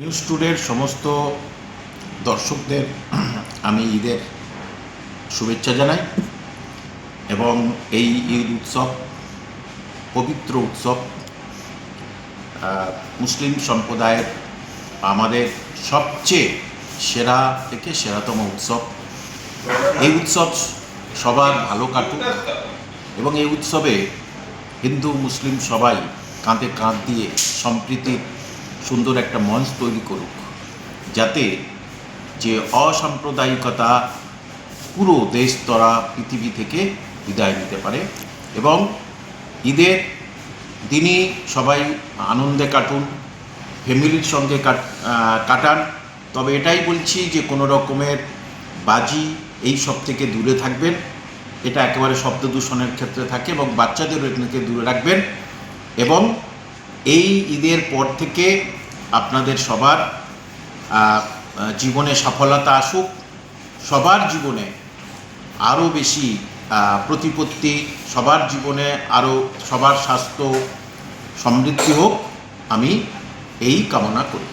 News টুডের সমস্ত দর্শকদের আমি ঈদের শুভেচ্ছা জানাই এবং এই ঈদ উৎসব পবিত্র উৎসব মুসলিম সম্প্রদায়ের আমাদের সবচেয়ে সেরা থেকে সেরাতম উৎসব। এই উৎসব সবার ভালো কাটুক এবং এই উৎসবে হিন্দু মুসলিম সবাই কাঁধে কাঁধ দিয়ে সম্প্রীতির সুন্দর একটা মঞ্চ তৈরি করুক, যাতে যে অসাম্প্রদায়িকতা পুরো দেশ তরা পৃথিবী থেকে বিদায় নিতে পারে এবং ঈদের দিনই সবাই আনন্দে কাটুন, ফ্যামিলির সঙ্গে কাটান। তবে এটাই বলছি যে কোনো রকমের বাজি এই সব থেকে দূরে থাকবেন। এটা একেবারে শব্দ দূষণের ক্ষেত্রে থাকে এবং বাচ্চাদের থেকে দূরে রাখবেন। এবং এই ঈদের পর থেকে আপনাদের সবার জীবনে সফলতা আসুক, সবার জীবনে আরও বেশি প্রতিপত্তি, সবার জীবনে আরও সবার স্বাস্থ্য সমৃদ্ধি হোক, আমি এই কামনা করি।